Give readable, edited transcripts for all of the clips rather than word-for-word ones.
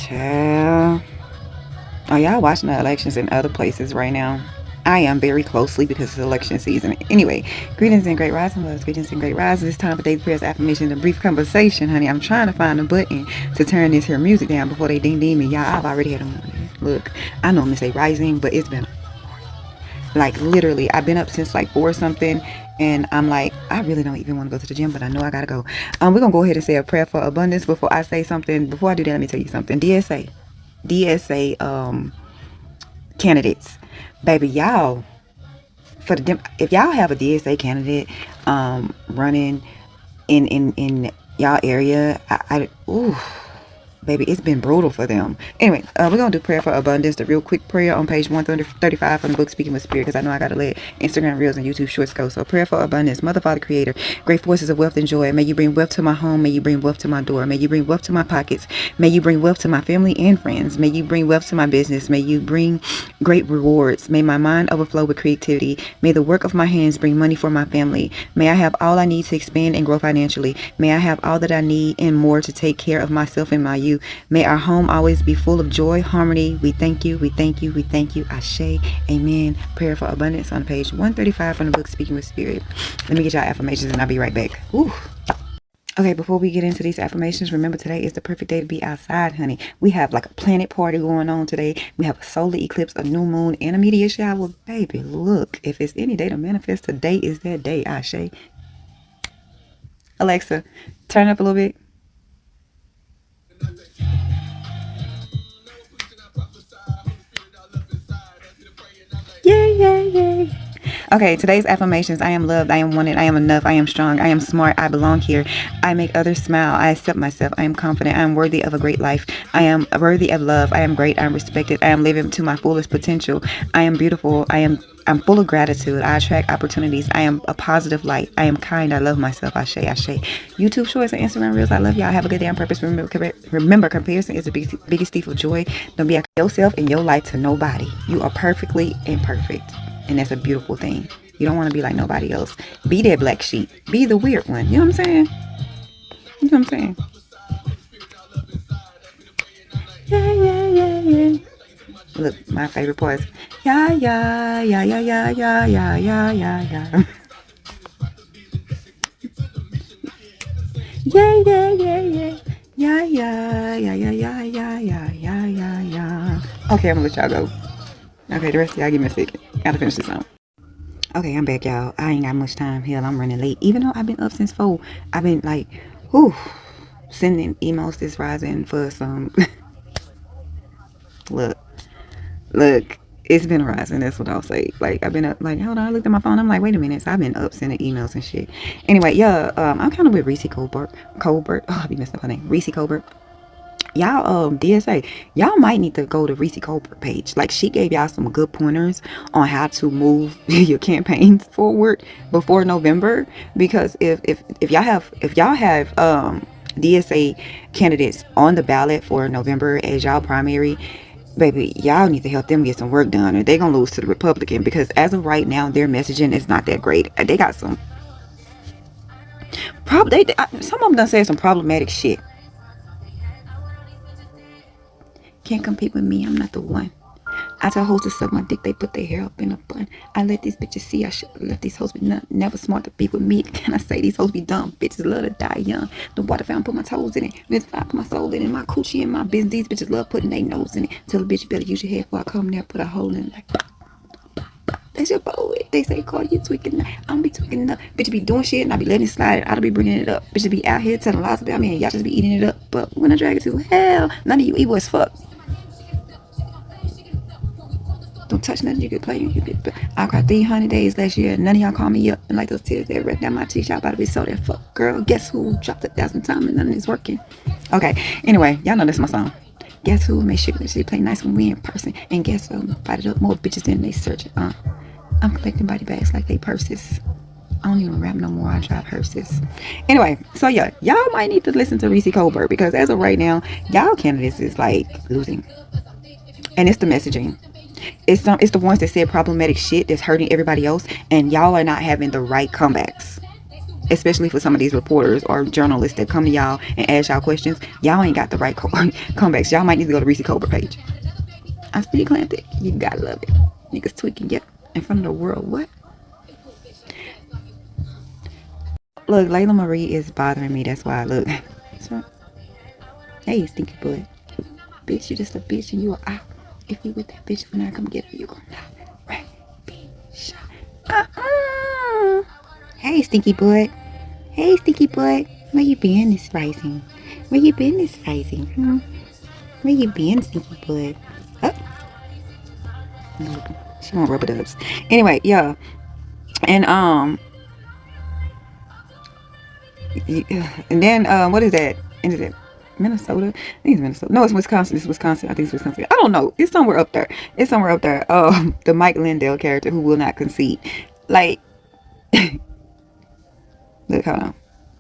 Child. Oh, y'all watching the elections in other places right now. I am very closely because it's election season. Anyway, greetings and great rising was. Greetings and great rising. It's time for daily prayers, affirmation, and a brief conversation, honey. I'm trying to find a button to turn this here music down before they ding ding me. Y'all, I've already had a morning. Look, I normally say rising, but it's been like literally, I've been up since like 4 something, and I'm like, I really don't even want to go to the gym, but I know I gotta go. We're gonna go ahead and say a prayer for abundance before I say something. Before I do that, let me tell you something. DSA, candidates, baby, y'all, for the if y'all have a DSA candidate running in y'all area, ooh, baby, it's been brutal for them. Anyway, we're gonna do prayer for abundance, the real quick prayer on page 135 from the book Speaking with Spirit, because I know I gotta let Instagram reels and YouTube shorts go. So prayer for abundance. Mother, Father, Creator, great forces of wealth and joy, may you bring wealth to my home, may you bring wealth to my door, may you bring wealth to my pockets, may you bring wealth to my family and friends, may you bring wealth to my business, may you bring great rewards, may my mind overflow with creativity, may the work of my hands bring money for my family, may I have all I need to expand and grow financially, may I have all that I need and more to take care of myself and my youth. May our home always be full of joy, harmony. We thank you, we thank you, we thank you. Ashe, amen. Prayer for abundance on page 135 from the book Speaking with Spirit. Let me get y'all affirmations and I'll be right back. Ooh. Okay, before we get into these affirmations, remember today is the perfect day to be outside, honey. We have like a planet party going on today. We have a solar eclipse, a new moon, and a meteor shower. Baby, look, if it's any day to manifest, today is that day. Ashe. Alexa, turn up a little bit. Yay, yay, yay. Okay, today's affirmations. I am loved. I am wanted. I am enough. I am strong. I am smart. I belong here. I make others smile. I accept myself. I am confident. I am worthy of a great life. I am worthy of love. I am great. I am respected. I am living to my fullest potential. I am beautiful. I'm full of gratitude. I attract opportunities. I am a positive light. I am kind. I love myself. Ashe, ashe. YouTube shorts and Instagram reels. I love y'all. Have a good day on purpose. Remember, comparison is the biggest thief of joy. Don't be yourself in your life to nobody. You are perfectly imperfect. And that's a beautiful thing. You don't want to be like nobody else. Be that black sheep. Be the weird one. You know what I'm saying? You know what I'm saying? Yeah, yeah, yeah, yeah. Look, my favorite part is yeah, yeah, yeah, yeah, yeah, yeah, yeah, yeah, yeah, yeah. Yeah, yeah, yeah, yeah. Yeah, yeah, yeah, yeah, yeah, yeah, yeah, yeah, yeah, yeah. Okay, I'm gonna let y'all go. Okay, the rest of y'all give me a second. Gotta finish this song. Okay, I'm back, y'all. I ain't got much time. Hell, I'm running late. Even though I've been up since 4, I've been like, whew, sending emails this rising for some. look, look, it's been rising. That's what I'll say. Like, I've been up, like, hold on, I looked at my phone. I'm like, wait a minute. So I've been up sending emails and shit. Anyway, yeah, I'm kind of with Reese Colbert. Oh, I be messing up her name. Reese Colbert. Y'all DSA, y'all might need to go to Reese Colbert page. Like, she gave y'all some good pointers on how to move your campaigns forward before November, because if y'all have DSA candidates on the ballot for November as y'all primary, baby, y'all need to help them get some work done, or they're gonna lose to the Republican, because as of right now their messaging is not that great. They got some some of them done said some problematic shit. Can't compete with me, I'm not the one. I tell hoes to suck my dick, they put their hair up in a bun. I let these bitches see I should have left these hoes be never smart to be with me. Can I say these hoes be dumb? Bitches love to die young. The water fountain, put my toes in it. This fire, put my soul in it. My coochie in my business. These bitches love putting their nose in it. Tell a bitch you better use your head before I come there, put a hole in it. Like, that's your boy. They say, Cardi, you tweaking. I don't be tweaking enough. Bitch be doing shit and I be letting it slide. I don't be bringing it up. Bitches be out here telling lies about me and y'all just be eating it up. But when I drag it to hell, none of you evil as fuck. Don't touch nothing you could play. I cried 300 days last year. None of y'all call me up. And like those tears that ran down my teeth, y'all about to be so that fuck. Girl, guess who dropped 1,000 times and none of it's working. Okay, anyway, y'all know this is my song. Guess who? Make sure that she play nice when we in person. And guess who? Fight it up more bitches than they searching. I'm collecting body bags like they purses. I don't even rap no more. I drive hearses. Anyway, so yeah, y'all might need to listen to Reese Colbert, because as of right now, y'all candidates is like losing. And it's the messaging. It's the ones that said problematic shit that's hurting everybody else, and y'all are not having the right comebacks. especially for some of these reporters or journalists that come to y'all and ask y'all questions, y'all ain't got the right comebacks. Y'all might need to go to Reese Cobra page. I speak Atlantic. You gotta love it. Niggas tweaking, yep. In front of the world. What? Look, Layla Marie is bothering me. That's why I look. So, hey, stinky boy. Bitch, you just a bitch and you are out. If you with that bitch, when I come get her, you gonna die. Right? Bitch. Hey, stinky boy. Hey, stinky boy. Where you been this rising? Where you been this rising? Where you been, stinky boy? Oh, no, she want rubber dubs. Anyway, yeah. And and then what is that? And is it Minnesota? I think it's Minnesota. No, it's Wisconsin. It's Wisconsin. I think it's Wisconsin. I don't know. It's somewhere up there. It's somewhere up there. The Mike Lindell character who will not concede. Like, look, hold on.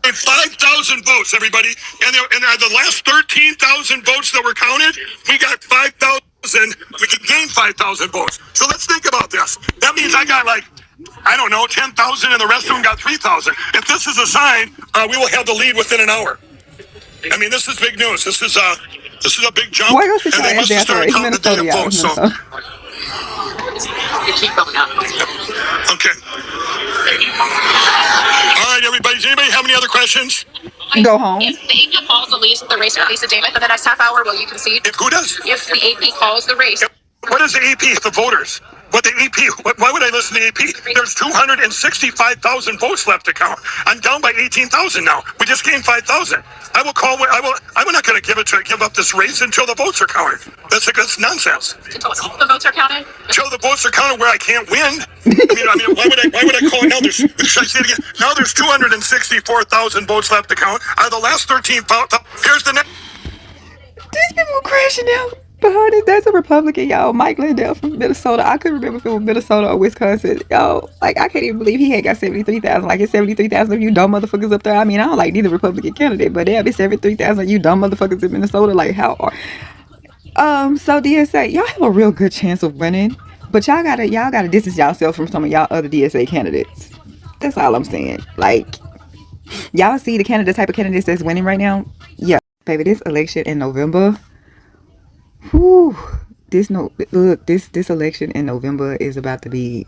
5,000 votes, everybody, and the last 13,000 votes that were counted, we got 5,000. We can gain 5,000 votes. So let's think about this. That means I got like, I don't know, 10,000, and the rest of them got 3,000. If this is a sign, we will have the lead within an hour. I mean, this is big news. This is a big jump. Why go sit And your they ass must have down somewhere? started It's counting the Minnesota, damn y'all. It's votes. So, Minnesota. okay. All right, everybody. Does anybody have any other questions? Go home. If the AP calls the race for Lisa Davis in the next half hour, will you concede? If who does? If the AP calls the race. What is the AP? The voters. What the AP? Why would I listen to the AP? There's 265,000 votes left to count. I'm down by 18,000 now. We just gained 5,000. I will call. I'm not going to give up this race until the votes are counted. That's nonsense. Until all the votes are counted. Until the votes are counted, where I can't win. I mean, why would I call it now? Should I say it again? Now there's 264,000 votes left to count. Out of the last 13,000, here's the next. These people crashing out behind it. That's a Republican, y'all. Mike Lindell from Minnesota. I couldn't remember if it was Minnesota or Wisconsin. Yo, like, I can't even believe he had got 73,000. Like, it's 73,000 of you dumb motherfuckers up there. I mean, I don't like neither Republican candidate, but damn, it's 73,000 of you dumb motherfuckers in Minnesota. Like, how are... So DSA, y'all have a real good chance of winning, but y'all gotta distance yourself from some of y'all other DSA candidates. That's all I'm saying. Like, y'all see the type of candidates that's winning right now? Yeah, baby, this election in November. Whew, this election in November is about to be,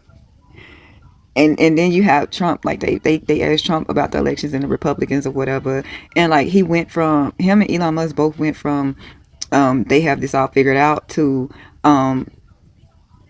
and then you have Trump. Like, they asked Trump about the elections and the Republicans or whatever, and like him and Elon Musk both went from they have this all figured out to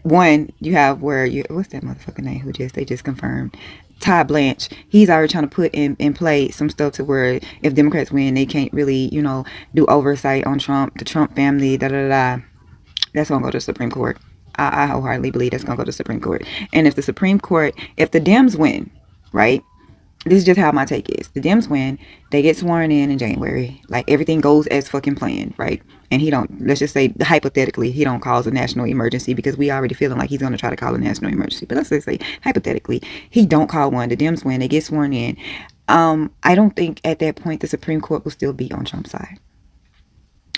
one, you have where what's that motherfucker name who they just confirmed, Ty Blanche. He's already trying to put in play some stuff to where if Democrats win, they can't really, do oversight on Trump, the Trump family, That's gonna go to the Supreme Court. I wholeheartedly believe that's gonna go to the Supreme Court. And if the Dems win, right? This is just how my take is. The Dems win, they get sworn in January. Like, everything goes as fucking planned, right? And let's just say, hypothetically, he don't cause a national emergency, because we already feeling like he's going to try to call a national emergency. But let's just say, hypothetically, he don't call one. The Dems win, they get sworn in. I don't think at that point the Supreme Court will still be on Trump's side.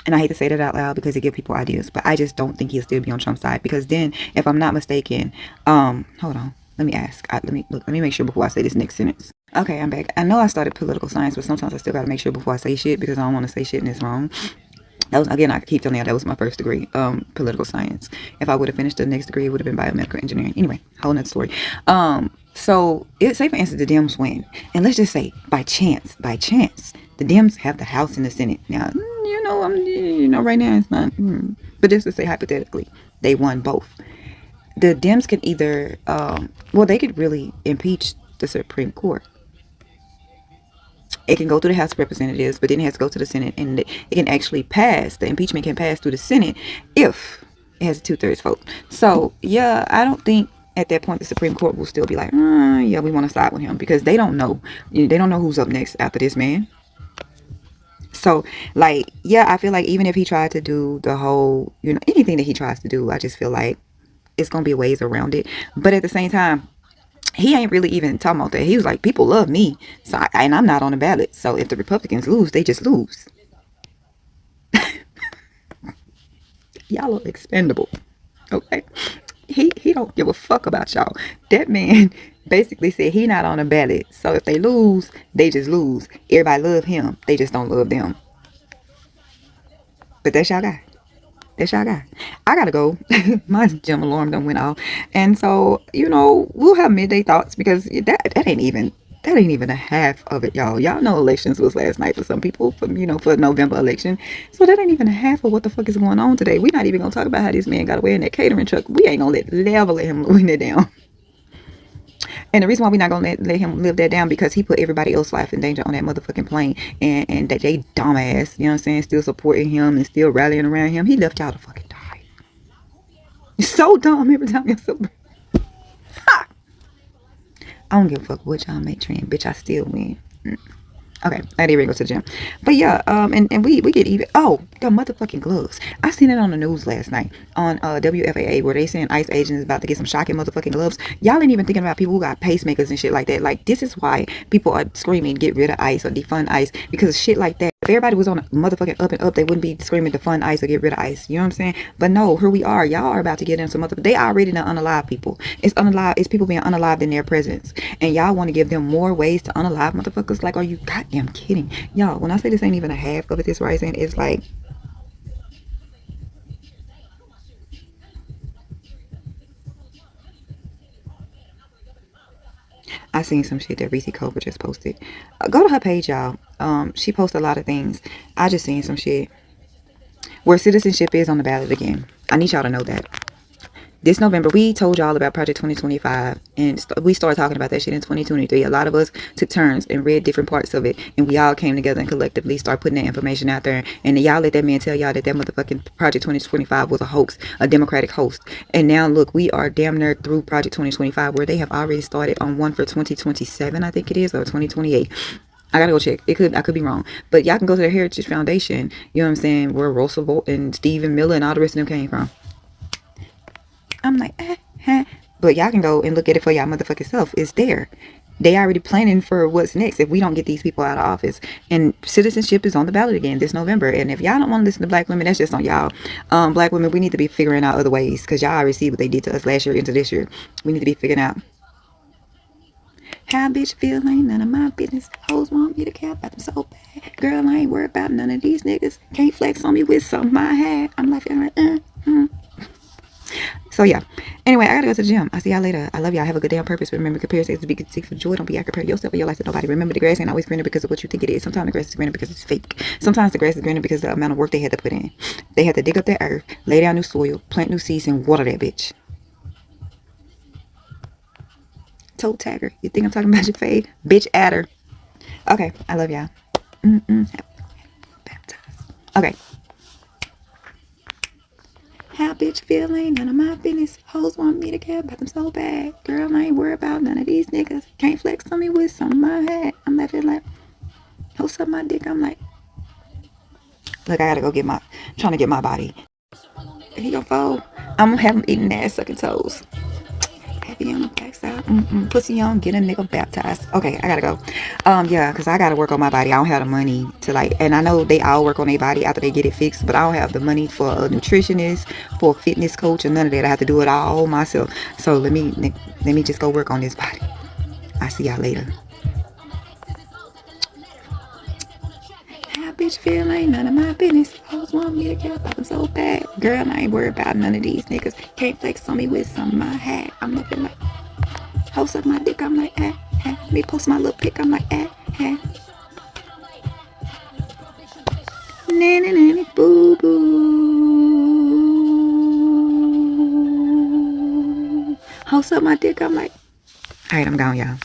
And I hate to say that out loud because it gives people ideas, but I just don't think he'll still be on Trump's side, because then, if I'm not mistaken, hold on. Let me ask. Let me make sure before I say this next sentence. Okay, I'm back. I know I started political science, but sometimes I still gotta make sure before I say shit, because I don't want to say shit and it's wrong. I keep telling you, that was my first degree, political science. If I would have finished the next degree, it would have been biomedical engineering. Anyway, whole nother story. So say for instance the Dems win, and let's just say by chance, the Dems have the House and the Senate. Now, right now it's not. But just to say hypothetically, they won both. The Dems can either, they could really impeach the Supreme Court. It can go through the House of Representatives, but then it has to go to the Senate, and it can actually pass. The impeachment can pass through the Senate if it has a 2/3 vote. So, yeah, I don't think at that point the Supreme Court will still be like, yeah, we want to side with him, because they don't know. They don't know who's up next after this man. So, like, yeah, I feel like even if he tried to do the whole, anything that he tries to do, I just feel like it's going to be ways around it. But at the same time, he ain't really even talking about that. He was like, people love me, and I'm not on the ballot. So if the Republicans lose, they just lose. Y'all are expendable. Okay? He don't give a fuck about y'all. That man basically said he not on the ballot. So if they lose, they just lose. Everybody love him. They just don't love them. But that's y'all guy. That's y'all guy. I gotta go. My gym alarm done went off. And so, we'll have midday thoughts because that ain't even a half of it, y'all. Y'all know elections was last night for some people, for November election. So that ain't even a half of what the fuck is going on today. We're not even gonna talk about how this man got away in that catering truck. We ain't gonna let him win it down. And the reason why we're not gonna let him live that down because he put everybody else's life in danger on that motherfucking plane. And that they dumbass, you know what I'm saying, still supporting him and still rallying around him. He left y'all to fucking die. You're so dumb every time you're so. I don't give a fuck what y'all make trend, bitch. I still win. Okay, I didn't even go to the gym. But yeah, and we get even. Oh, the motherfucking gloves. I seen it on the news last night on WFAA where they saying ICE agents about to get some shocking motherfucking gloves. Y'all ain't even thinking about people who got pacemakers and shit like that. Like, this is why people are screaming get rid of ICE or defund ICE because of shit like that. If everybody was on a motherfucking up and up, they wouldn't be screaming defund ICE or get rid of ICE. You know what I'm saying? But no, here we are. Y'all are about to get in some they already done unalive people. It's unalive. It's people being unalived in their presence. And y'all want to give them more ways to unalive motherfuckers. Like, are you goddamn kidding? Y'all, when I say this ain't even a half of it, this rising, it's like, I seen some shit that Reese Cobra just posted. Go to her page, y'all. She posts a lot of things. I just seen some shit where citizenship is on the ballot again. I need y'all to know that. This November, we told y'all about Project 2025, and we started talking about that shit in 2023. A lot of us took turns and read different parts of it, and we all came together and collectively started putting that information out there. And y'all let that man tell y'all that motherfucking Project 2025 was a hoax, a Democratic host. And now, look, we are damn near through Project 2025, where they have already started on one for 2027, I think it is, or 2028. I gotta go check. I could be wrong. But y'all can go to the Heritage Foundation, you know what I'm saying, where Roosevelt and Stephen Miller and all the rest of them came from. I'm like, But y'all can go and look at it for y'all motherfucking self. It's there. They already planning for what's next if we don't get these people out of office. And citizenship is on the ballot again this November. And if y'all don't want to listen to black women, that's just on y'all. Black women, we need to be figuring out other ways because y'all already see what they did to us last year into this year. We need to be figuring out how bitch feel ain't none of my business. Hoes want me to care about them so bad. Girl, I ain't worried about none of these niggas. Can't flex on me with something I had. I'm like, So yeah. Anyway, I gotta go to the gym. I'll see y'all later. I love y'all. Have a good day on purpose. Remember, comparison is to be conceived for joy. Don't be out comparing yourself or your life to nobody. Remember, the grass ain't always greener because of what you think it is. Sometimes the grass is greener because it's fake. Sometimes the grass is greener because of the amount of work they had to put in. They had to dig up their earth, lay down new soil, plant new seeds, and water that bitch. Toe tagger. You think I'm talking about your fade? Bitch adder. Okay, I love y'all. Baptized. Okay. How bitch feel ain't none of my business. Hoes want me to care about them so bad. Girl, I ain't worried about none of these niggas. Can't flex on me with something I had. I'm laughing like, hoes up my dick. I'm like, look, I gotta go trying to get my body. He gonna fold. I'm gonna have him eating ass sucking toes. Happy on the backside. Pussy on, get a nigga baptized. Okay, I gotta go. Yeah, because I gotta work on my body. I don't have the money to and I know they all work on their body after they get it fixed, but I don't have the money for a nutritionist, for a fitness coach, or none of that. I have to do it all myself. So let me just go work on this body. I'll see y'all later. How bitch feel ain't none of my business. Hoes want me to care about them so bad. Girl, I ain't worried about none of these niggas. Can't flex on me with something I had. I'm looking like, hoes up my dick. I'm like, Let me post my little pic. I'm like, Nanny, nanny, boo, boo. Hoes up my dick. I'm like, all right, I'm gone, y'all.